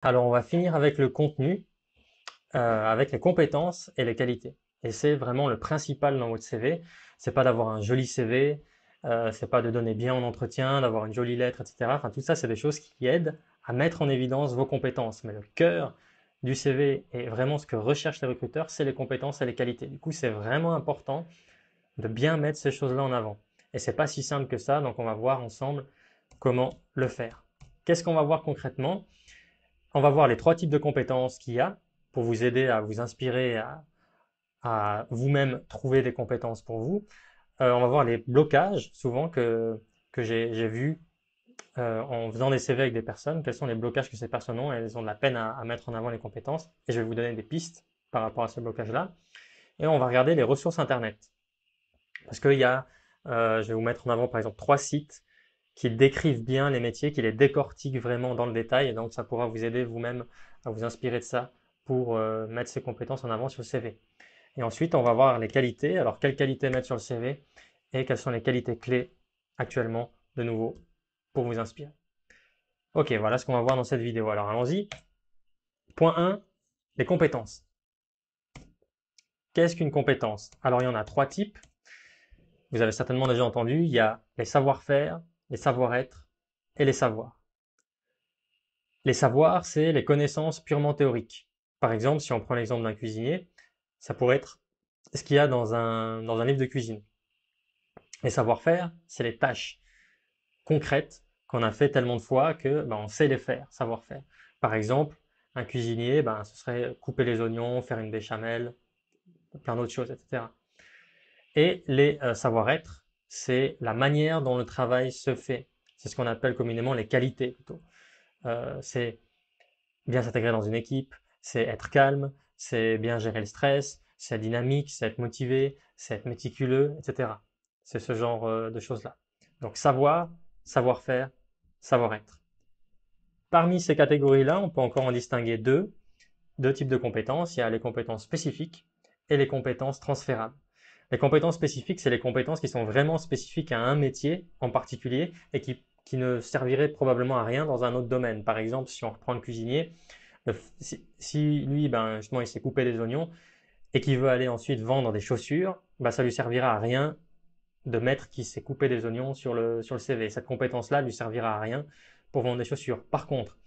Alors, on va finir avec le contenu, avec les compétences et les qualités. Et c'est vraiment le principal dans votre CV. C'est pas d'avoir un joli CV, c'est pas de donner bien en entretien, d'avoir une jolie lettre, etc. Enfin, tout ça, c'est des choses qui aident à mettre en évidence vos compétences. Mais le cœur du CV et vraiment ce que recherchent les recruteurs, c'est les compétences et les qualités. Du coup, c'est vraiment important de bien mettre ces choses-là en avant. Et c'est pas si simple que ça, donc on va voir ensemble comment le faire. Qu'est-ce qu'on va voir concrètement? On va voir les trois types de compétences qu'il y a pour vous aider à vous inspirer, à vous-même trouver des compétences pour vous. On va voir les blocages souvent que j'ai vus en faisant des CV avec des personnes. Quels sont les blocages que ces personnes ont? Elles ont de la peine à mettre en avant les compétences. Et je vais vous donner des pistes par rapport à ce blocage-là. Et on va regarder les ressources Internet. Parce qu'il y a, je vais vous mettre en avant par exemple trois sites qui décrivent bien les métiers, qui les décortiquent vraiment dans le détail. Et donc, ça pourra vous aider vous-même à vous inspirer de ça pour mettre ces compétences en avant sur le CV. Et ensuite, on va voir les qualités. Alors, quelles qualités mettre sur le CV et quelles sont les qualités clés actuellement, de nouveau, pour vous inspirer. Ok, voilà ce qu'on va voir dans cette vidéo. Alors, allons-y. Point 1, les compétences. Qu'est-ce qu'une compétence? Alors, il y en a trois types. Vous avez certainement déjà entendu. Il y a les savoir-faire, les savoir-être et les savoirs. Les savoirs, c'est les connaissances purement théoriques. Par exemple, si on prend l'exemple d'un cuisinier, ça pourrait être ce qu'il y a dans un livre de cuisine. Les savoir-faire, c'est les tâches concrètes qu'on a fait tellement de fois que on sait les faire, savoir-faire. Par exemple, un cuisinier, ce serait couper les oignons, faire une béchamel, plein d'autres choses, etc. Et les savoir-être, c'est la manière dont le travail se fait. C'est ce qu'on appelle communément les qualités plutôt. C'est bien s'intégrer dans une équipe, c'est être calme, c'est bien gérer le stress, c'est être dynamique, c'est être motivé, c'est être méticuleux, etc. C'est ce genre de choses-là. Donc savoir, savoir-faire, savoir-être. Parmi ces catégories-là, on peut encore en distinguer deux types de compétences. Il y a les compétences spécifiques et les compétences transférables. Les compétences spécifiques, c'est les compétences qui sont vraiment spécifiques à un métier en particulier et qui ne serviraient probablement à rien dans un autre domaine. Par exemple, si on reprend le cuisinier, si lui, justement, il s'est coupé des oignons et qu'il veut aller ensuite vendre des chaussures, ça lui servira à rien de mettre qu'il s'est coupé des oignons sur le CV. Cette compétence-là lui servira à rien pour vendre des chaussures. Par contre,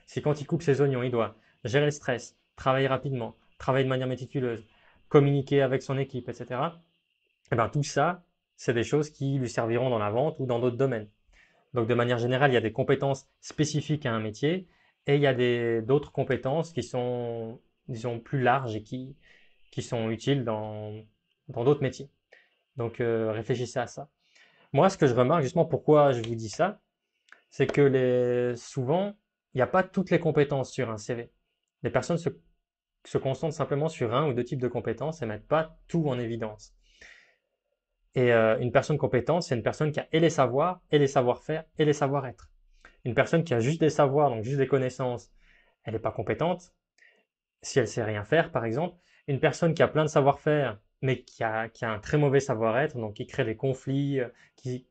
si quand il coupe ses oignons, il doit gérer le stress, travailler rapidement, travailler de manière méticuleuse, communiquer avec son équipe, etc., tout ça, c'est des choses qui lui serviront dans la vente ou dans d'autres domaines. Donc, de manière générale, il y a des compétences spécifiques à un métier et il y a d'autres compétences qui sont, disons, plus larges et qui sont utiles dans d'autres métiers. Donc, réfléchissez à ça. Moi, ce que je remarque, justement, pourquoi je vous dis ça, c'est que souvent, il n'y a pas toutes les compétences sur un CV. Les personnes se concentrent simplement sur un ou deux types de compétences et ne mettent pas tout en évidence. Et une personne compétente, c'est une personne qui a et les savoirs, et les savoir-faire, et les savoir-être. Une personne qui a juste des savoirs, donc juste des connaissances, elle n'est pas compétente. Si elle sait rien faire, par exemple. Une personne qui a plein de savoir-faire, mais qui a un très mauvais savoir-être, donc qui crée des conflits, qui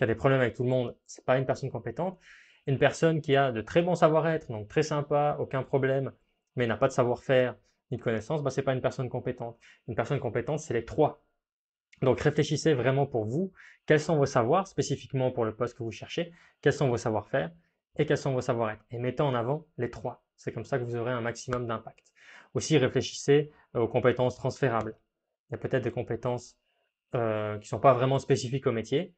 a des problèmes avec tout le monde, c'est pas une personne compétente. Une personne qui a de très bons savoir-être, donc très sympa, aucun problème, mais n'a pas de savoir-faire ni de connaissances, c'est pas une personne compétente. Une personne compétente, c'est les trois. Donc réfléchissez vraiment pour vous, quels sont vos savoirs spécifiquement pour le poste que vous cherchez, quels sont vos savoir-faire et quels sont vos savoir-être. Et mettez en avant les trois. C'est comme ça que vous aurez un maximum d'impact. Aussi, réfléchissez aux compétences transférables. Il y a peut-être des compétences qui ne sont pas vraiment spécifiques au métier,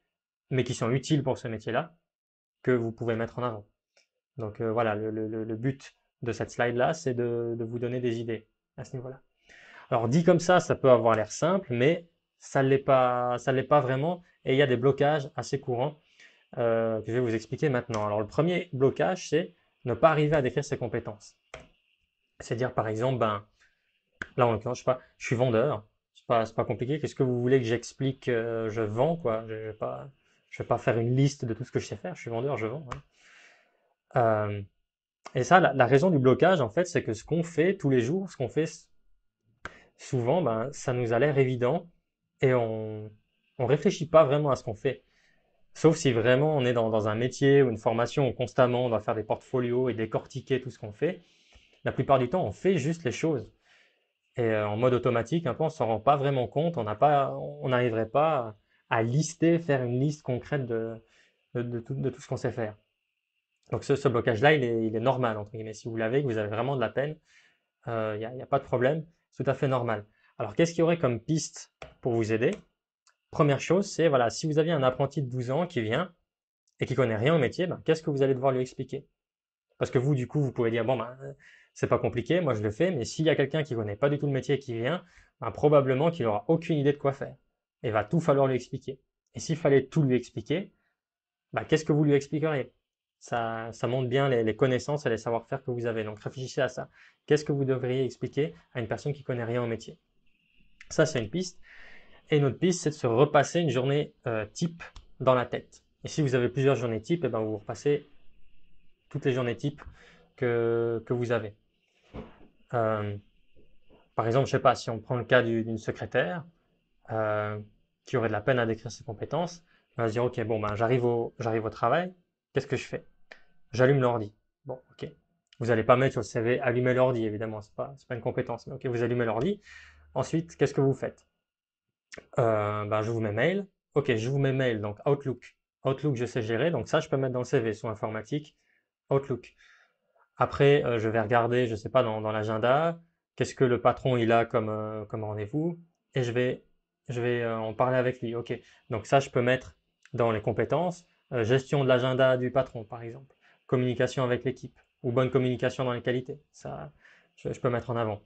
mais qui sont utiles pour ce métier-là, que vous pouvez mettre en avant. Donc voilà, le but de cette slide-là, c'est de vous donner des idées à ce niveau-là. Alors dit comme ça peut avoir l'air simple, mais ça l'est pas vraiment, et il y a des blocages assez courants que je vais vous expliquer maintenant. Alors le premier blocage, c'est ne pas arriver à décrire ses compétences. C'est-à-dire par exemple, là en l'occurrence, je sais pas, je suis vendeur, c'est pas compliqué. Qu'est-ce que vous voulez que j'explique? Je vends quoi. Je vais pas faire une liste de tout ce que je sais faire. Je suis vendeur, je vends, hein. Euh, et ça, la raison du blocage, en fait, c'est que ce qu'on fait tous les jours, ce qu'on fait souvent, ça nous a l'air évident et on réfléchit pas vraiment à ce qu'on fait. Sauf si vraiment on est dans un métier ou une formation où constamment on doit faire des portfolios et décortiquer tout ce qu'on fait. La plupart du temps, on fait juste les choses. Et en mode automatique, un peu, on s'en rend pas vraiment compte. On n'arriverait pas à lister, faire une liste concrète de tout ce qu'on sait faire. Donc ce blocage-là, il est normal, entre guillemets. Si vous l'avez, que vous avez vraiment de la peine, il y a pas de problème, c'est tout à fait normal. Alors qu'est-ce qu'il y aurait comme piste pour vous aider? Première chose, c'est voilà, si vous aviez un apprenti de 12 ans qui vient et qui connaît rien au métier, ben, qu'est-ce que vous allez devoir lui expliquer? Parce que vous, du coup, vous pouvez dire, bon, ben, c'est pas compliqué, moi je le fais, mais s'il y a quelqu'un qui connaît pas du tout le métier et qui vient, ben, probablement qu'il aura aucune idée de quoi faire. Et va tout falloir lui expliquer. Et s'il fallait tout lui expliquer, ben, qu'est-ce que vous lui expliqueriez? Ça montre bien les connaissances et les savoir-faire que vous avez. Donc réfléchissez à ça. Qu'est-ce que vous devriez expliquer à une personne qui connaît rien au métier? Ça, c'est une piste. Et une autre piste, c'est de se repasser une journée type dans la tête. Et si vous avez plusieurs journées type, et ben vous repassez toutes les journées type que vous avez. Euh, Par exemple, je sais pas, si on prend le cas d'une secrétaire euh, qui aurait de la peine à décrire ses compétences, on va se dire, ok, bon, ben, j'arrive au travail, qu'est-ce que je fais? J'allume l'ordi. Bon, ok. Vous n'allez pas mettre sur le CV allumer l'ordi, évidemment, c'est pas une compétence, mais ok, vous allumez l'ordi. Ensuite, qu'est-ce que vous faites? Ben, je vous mets mail. Ok, je vous mets mail, donc Outlook. Outlook, je sais gérer, donc ça, je peux mettre dans le CV, soit informatique, Outlook. Après, je vais regarder, je sais pas, dans l'agenda, qu'est-ce que le patron il a comme rendez-vous, et je vais en parler avec lui. Ok, donc ça, je peux mettre dans les compétences, gestion de l'agenda du patron, par exemple, communication avec l'équipe, ou bonne communication dans les qualités. Ça, je peux mettre en avant.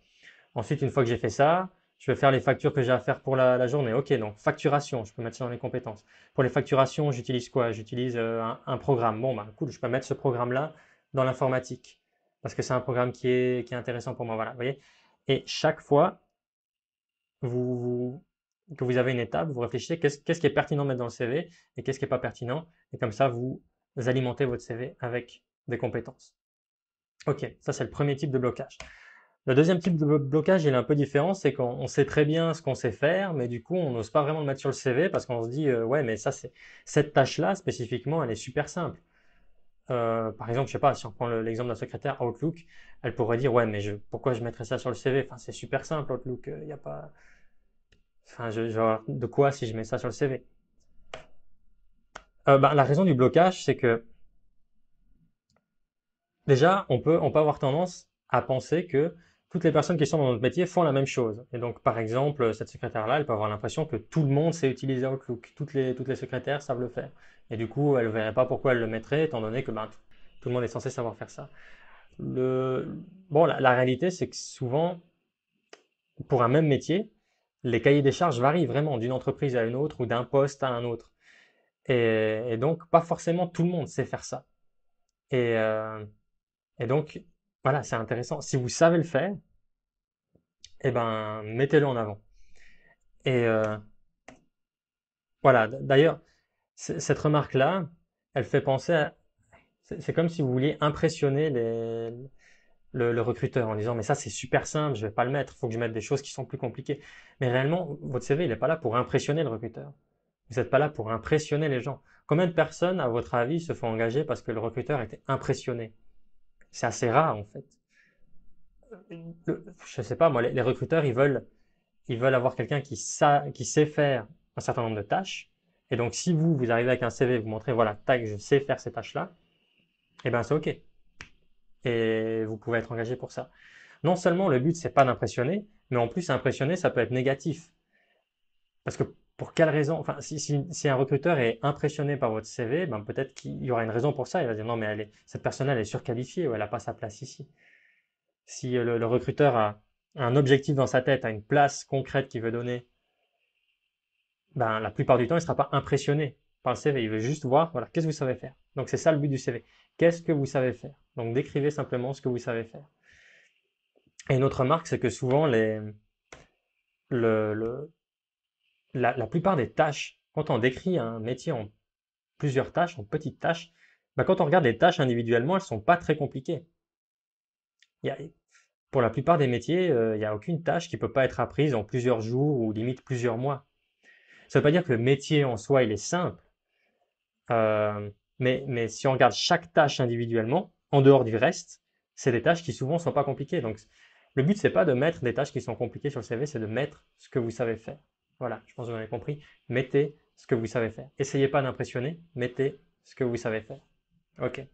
Ensuite, une fois que j'ai fait ça, je vais faire les factures que j'ai à faire pour la journée. Ok, donc facturation, je peux mettre ça dans les compétences. Pour les facturations, j'utilise quoi? J'utilise un programme. Bon, bah, cool, je peux mettre ce programme-là dans l'informatique parce que c'est un programme qui est intéressant pour moi. Voilà, vous voyez? Et chaque fois que vous avez une étape, vous réfléchissez qu'est-ce qui est pertinent de mettre dans le CV et qu'est-ce qui n'est pas pertinent. Et comme ça, vous alimentez votre CV avec des compétences. Ok, ça c'est le premier type de blocage. Le deuxième type de blocage, il est un peu différent, c'est qu'on sait très bien ce qu'on sait faire, mais du coup, on n'ose pas vraiment le mettre sur le CV parce qu'on se dit, ouais, mais ça, cette tâche-là, spécifiquement, elle est super simple. Par exemple, je sais pas, si on prend l'exemple de la secrétaire Outlook, elle pourrait dire, ouais, mais pourquoi je mettrais ça sur le CV? Enfin, c'est super simple, Outlook, il n'y a pas, enfin, de quoi si je mets ça sur le CV? Ben, la raison du blocage, c'est que déjà, on peut avoir tendance à penser que toutes les personnes qui sont dans notre métier font la même chose. Et donc, par exemple, cette secrétaire-là, elle peut avoir l'impression que tout le monde sait utiliser Outlook. Toutes les secrétaires savent le faire. Et du coup, elle ne verrait pas pourquoi elle le mettrait, étant donné que ben, tout le monde est censé savoir faire ça. Bon, la réalité, c'est que souvent, pour un même métier, les cahiers des charges varient vraiment d'une entreprise à une autre ou d'un poste à un autre. Et donc, pas forcément tout le monde sait faire ça. Et, euh, Et donc, voilà, c'est intéressant. Si vous savez le faire, eh ben, mettez-le en avant. Et voilà, d'ailleurs, cette remarque-là, elle fait penser à... C'est comme si vous vouliez impressionner le recruteur en disant, mais ça, c'est super simple, je vais pas le mettre, il faut que je mette des choses qui sont plus compliquées. Mais réellement, votre CV, il n'est pas là pour impressionner le recruteur. Vous n'êtes pas là pour impressionner les gens. Combien de personnes, à votre avis, se font engager parce que le recruteur était impressionné? C'est assez rare, en fait. Je sais pas, moi, les recruteurs, ils veulent avoir quelqu'un qui sait faire un certain nombre de tâches. Et donc, si vous arrivez avec un CV, vous montrez, voilà, tac, je sais faire ces tâches-là, eh ben, c'est OK. Et vous pouvez être engagé pour ça. Non seulement le but, c'est pas d'impressionner, mais en plus, impressionner, ça peut être négatif. Parce que pour quelle raison, enfin, si un recruteur est impressionné par votre CV, ben, peut-être qu'il y aura une raison pour ça. Il va dire, non, mais cette personne, elle est surqualifiée ou elle n'a pas sa place ici. Si le recruteur a un objectif dans sa tête, a une place concrète qu'il veut donner, ben, la plupart du temps, il ne sera pas impressionné par le CV. Il veut juste voir, voilà, qu'est-ce que vous savez faire. Donc, c'est ça le but du CV. Qu'est-ce que vous savez faire? Donc, décrivez simplement ce que vous savez faire. Et une autre remarque, c'est que souvent, le, le- la plupart des tâches, quand on décrit un métier en plusieurs tâches, en petites tâches, ben, quand on regarde les tâches individuellement, elles ne sont pas très compliquées. Il y a- pour la plupart des métiers, il n'y a aucune tâche qui ne peut pas être apprise en plusieurs jours ou limite plusieurs mois. Ça ne veut pas dire que le métier en soi, il est simple, Mais si on regarde chaque tâche individuellement, en dehors du reste, c'est des tâches qui souvent sont pas compliquées. Donc, le but, c'est pas de mettre des tâches qui sont compliquées sur le CV, c'est de mettre ce que vous savez faire. Voilà, je pense que vous avez compris. Mettez ce que vous savez faire. Essayez pas d'impressionner, mettez ce que vous savez faire. Ok.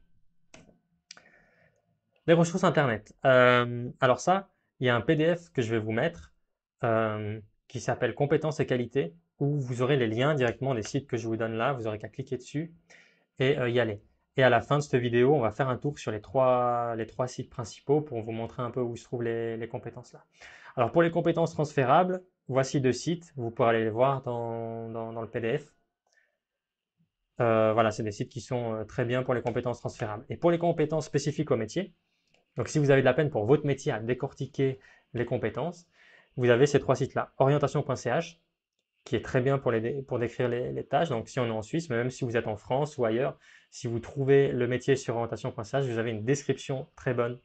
Les ressources Internet. Alors ça, il y a un PDF que je vais vous mettre qui s'appelle Compétences et qualités, où vous aurez les liens directement des sites que je vous donne là. Vous aurez qu'à cliquer dessus et y aller. Et à la fin de cette vidéo, on va faire un tour sur les trois sites principaux pour vous montrer un peu où se trouvent les compétences là. Alors pour les compétences transférables, voici 2 sites. Vous pourrez aller les voir dans le PDF. Voilà, c'est des sites qui sont très bien pour les compétences transférables. Et pour les compétences spécifiques au métier, donc si vous avez de la peine pour votre métier à décortiquer les compétences, vous avez ces 3 sites-là. Orientation.ch, qui est très bien pour décrire les tâches. Donc si on est en Suisse, mais même si vous êtes en France ou ailleurs, si vous trouvez le métier sur orientation.ch, vous avez une description très bonne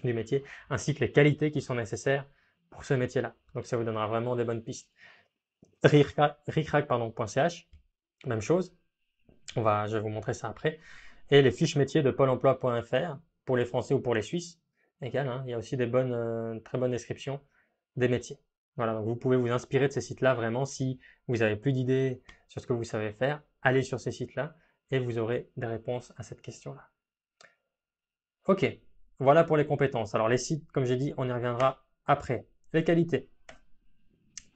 du métier, ainsi que les qualités qui sont nécessaires pour ce métier-là. Donc ça vous donnera vraiment des bonnes pistes. Ricrac.ch, même chose. Je vais vous montrer ça après. Et les fiches métiers de Pôle emploi.fr pour les Français ou pour les Suisses. Égal, hein, il y a aussi des très bonnes descriptions des métiers. Voilà, donc vous pouvez vous inspirer de ces sites-là vraiment si vous n'avez plus d'idées sur ce que vous savez faire. Allez sur ces sites-là et vous aurez des réponses à cette question-là. Ok, voilà pour les compétences. Alors les sites, comme j'ai dit, on y reviendra après. Les qualités.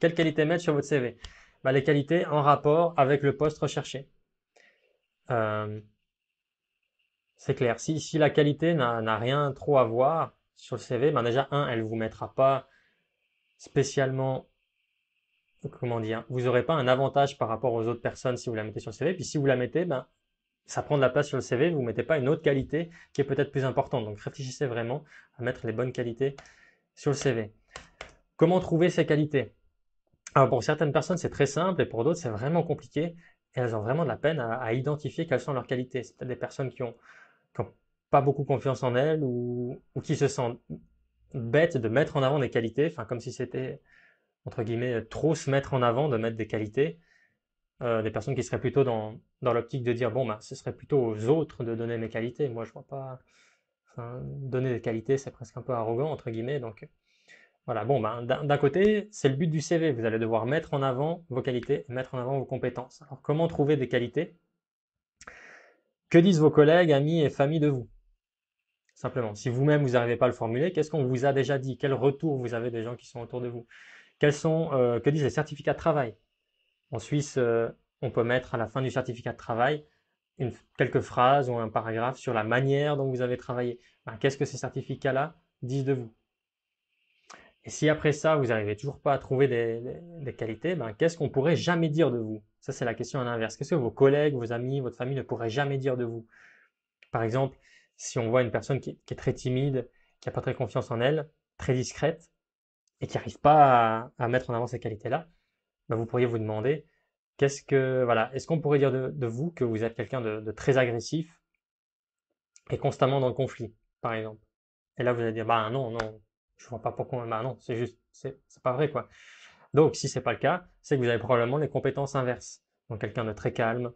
Quelles qualités mettre sur votre CV? Les qualités en rapport avec le poste recherché. C'est clair. Si la qualité n'a rien trop à voir sur le CV, déjà, elle vous mettra pas spécialement, comment dire, vous n'aurez pas un avantage par rapport aux autres personnes si vous la mettez sur le CV. Puis si vous la mettez, ça prend de la place sur le CV, vous ne mettez pas une autre qualité qui est peut-être plus importante. Donc réfléchissez vraiment à mettre les bonnes qualités sur le CV. Comment trouver ces qualités? Alors pour certaines personnes, c'est très simple et pour d'autres, c'est vraiment compliqué. Et elles ont vraiment de la peine à identifier quelles sont leurs qualités. C'est peut-être des personnes qui ont pas beaucoup confiance en elles ou qui se sentent bêtes de mettre en avant des qualités, enfin comme si c'était entre guillemets trop se mettre en avant de mettre des qualités. Des personnes qui seraient plutôt dans l'optique de dire bon ce serait plutôt aux autres de donner mes qualités. Moi je vois pas, enfin, donner des qualités c'est presque un peu arrogant entre guillemets. Donc voilà, d'un côté c'est le but du CV, vous allez devoir mettre en avant vos qualités et mettre en avant vos compétences. Alors comment trouver des qualités? Que disent vos collègues, amis et famille de vous? Simplement, si vous-même vous n'arrivez pas à le formuler, qu'est-ce qu'on vous a déjà dit? Quel retour vous avez des gens qui sont autour de vous? Que disent les certificats de travail? En Suisse, on peut mettre à la fin du certificat de travail quelques phrases ou un paragraphe sur la manière dont vous avez travaillé. Qu'est-ce que ces certificats-là disent de vous? Et si après ça, vous n'arrivez toujours pas à trouver des qualités, qu'est-ce qu'on pourrait jamais dire de vous? Ça, c'est la question à l'inverse. Qu'est-ce que vos collègues, vos amis, votre famille ne pourraient jamais dire de vous? Par exemple, si on voit une personne qui est très timide, qui n'a pas très confiance en elle, très discrète, et qui n'arrive pas à mettre en avant ces qualités-là, vous pourriez vous demander, est-ce qu'on pourrait dire de vous que vous êtes quelqu'un de très agressif et constamment dans le conflit, par exemple? Et là, vous allez dire, non, non, je vois pas pourquoi, non, c'est pas vrai, quoi. Donc, si c'est pas le cas, c'est que vous avez probablement les compétences inverses. Donc, quelqu'un de très calme,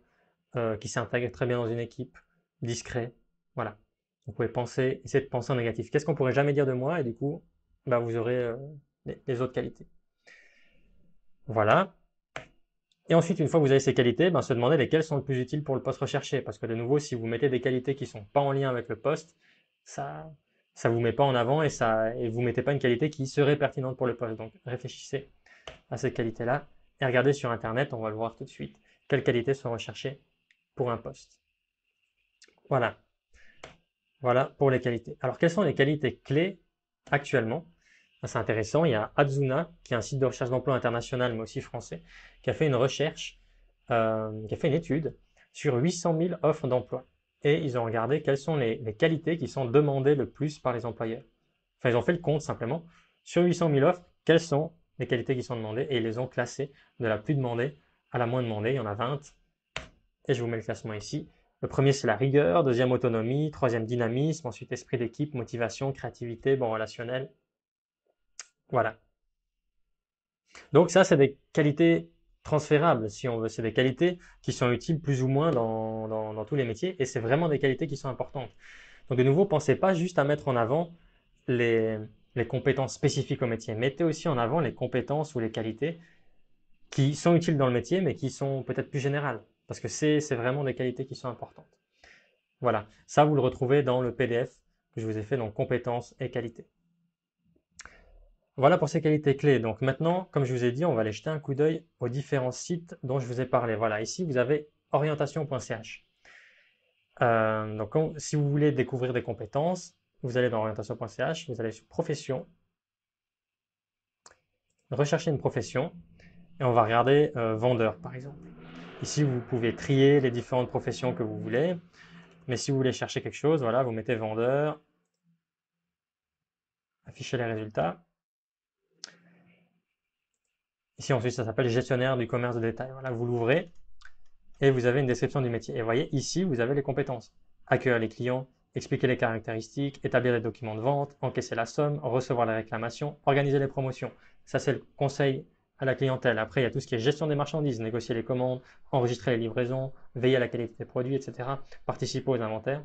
qui s'intègre très bien dans une équipe, discret, voilà. Vous pouvez essayer de penser en négatif. Qu'est-ce qu'on pourrait jamais dire de moi? Et du coup, vous aurez les autres qualités. Voilà. Et ensuite, une fois que vous avez ces qualités, se demander lesquelles sont les plus utiles pour le poste recherché. Parce que de nouveau, si vous mettez des qualités qui ne sont pas en lien avec le poste, ça ne vous met pas en avant et vous ne mettez pas une qualité qui serait pertinente pour le poste. Donc réfléchissez à ces qualités-là et regardez sur Internet, on va le voir tout de suite, quelles qualités sont recherchées pour un poste. Voilà. Voilà pour les qualités. Alors, quelles sont les qualités clés actuellement? C'est intéressant. Il y a Azuna, qui est un site de recherche d'emploi international, mais aussi français, qui a fait une recherche, qui a fait une étude sur 800 000 offres d'emploi. Et ils ont regardé quelles sont les qualités qui sont demandées le plus par les employeurs. Enfin, ils ont fait le compte simplement. Sur 800 000 offres, quelles sont les qualités qui sont demandées? Et ils les ont classées de la plus demandée à la moins demandée. Il y en a 20. Et je vous mets le classement ici. Le premier, c'est la rigueur. Deuxième, autonomie. Troisième, dynamisme. Ensuite, esprit d'équipe, motivation, créativité, bon relationnel. Voilà. Donc ça, c'est des qualités transférables, si on veut. C'est des qualités qui sont utiles plus ou moins dans tous les métiers et c'est vraiment des qualités qui sont importantes. Donc de nouveau, pensez pas juste à mettre en avant les, les compétences spécifiques au métier. Mettez aussi en avant les compétences ou les qualités qui sont utiles dans le métier, mais qui sont peut-être plus générales, parce que c'est vraiment des qualités qui sont importantes. Voilà, ça vous le retrouvez dans le PDF que je vous ai fait, donc compétences et qualités. Voilà pour ces qualités clés. Donc maintenant, comme je vous ai dit, on va aller jeter un coup d'œil aux différents sites dont je vous ai parlé. Voilà, ici vous avez orientation.ch. Donc si vous voulez découvrir des compétences, vous allez dans orientation.ch, vous allez sur profession, rechercher une profession, et on va regarder vendeur par exemple. Ici, vous pouvez trier les différentes professions que vous voulez, mais si vous voulez chercher quelque chose, voilà, vous mettez vendeur, affichez les résultats. Ici, ensuite, ça s'appelle gestionnaire du commerce de détail. Voilà, vous l'ouvrez et vous avez une description du métier. Et vous voyez, ici, vous avez les compétences. Accueillir les clients, expliquer les caractéristiques, établir les documents de vente, encaisser la somme, recevoir les réclamations, organiser les promotions. Ça, c'est le conseil à la clientèle. Après, il y a tout ce qui est gestion des marchandises, négocier les commandes, enregistrer les livraisons, veiller à la qualité des produits, etc. Participer aux inventaires.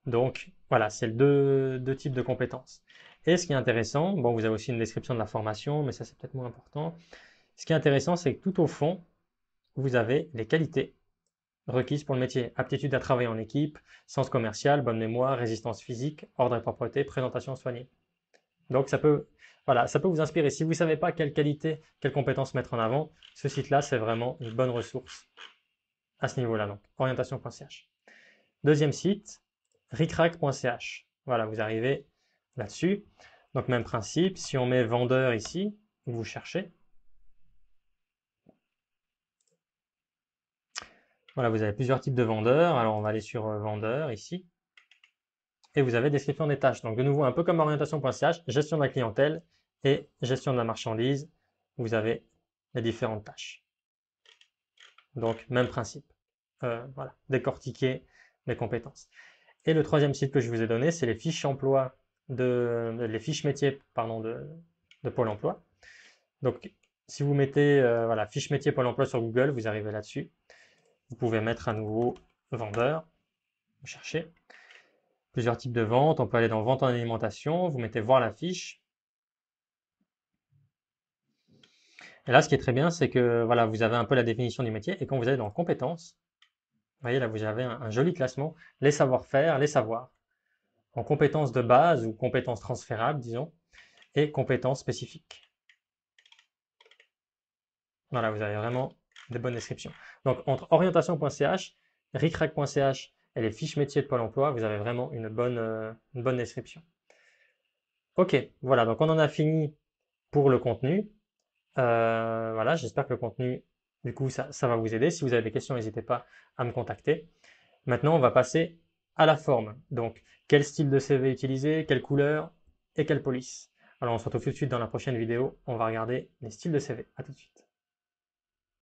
Donc, voilà, c'est deux types de compétences. Et ce qui est intéressant, bon, vous avez aussi une description de la formation, mais ça, c'est peut-être moins important. Ce qui est intéressant, c'est que tout au fond, vous avez les qualités requises pour le métier. Aptitude à travailler en équipe, sens commercial, bonne mémoire, résistance physique, ordre et propreté, présentation soignée. Donc, voilà, ça peut vous inspirer. Si vous ne savez pas quelle qualité, quelle compétence mettre en avant, ce site-là, c'est vraiment une bonne ressource à ce niveau-là. Donc, orientation.ch. Deuxième site, ricrac.ch. Voilà, vous arrivez là-dessus. Donc, même principe, si on met vendeur ici, vous cherchez. Voilà, vous avez plusieurs types de vendeurs. Alors, on va aller sur vendeur ici. Et vous avez description des tâches. Donc, de nouveau, un peu comme orientation.ch, gestion de la clientèle et gestion de la marchandise. Vous avez les différentes tâches. Donc, même principe. Voilà, décortiquer les compétences. Et le troisième site que je vous ai donné, c'est les fiches emploi les fiches métiers pardon, de Pôle emploi. Donc, si vous mettez voilà, fiche métier Pôle emploi sur Google, vous arrivez là-dessus. Vous pouvez mettre à nouveau vendeur, vous cherchez plusieurs types de ventes. On peut aller dans vente en alimentation, vous mettez voir la fiche. Et là, ce qui est très bien, c'est que voilà, vous avez un peu la définition du métier. Et quand vous allez dans compétences, vous voyez là, vous avez un joli classement, les savoir-faire, les savoirs, en compétences de base ou compétences transférables, disons, et compétences spécifiques. Voilà, vous avez vraiment des bonnes descriptions. Donc, entre orientation.ch, ricrac.ch et les fiches métiers de Pôle emploi, vous avez vraiment une bonne description. Ok, voilà, donc on en a fini pour le contenu. Voilà, j'espère que le contenu, du coup, ça va vous aider. Si vous avez des questions, n'hésitez pas à me contacter. Maintenant, on va passer à la forme. Donc, quel style de CV utiliser, quelle couleur et quelle police. Alors, on se retrouve tout de suite dans la prochaine vidéo. On va regarder les styles de CV. À tout de suite.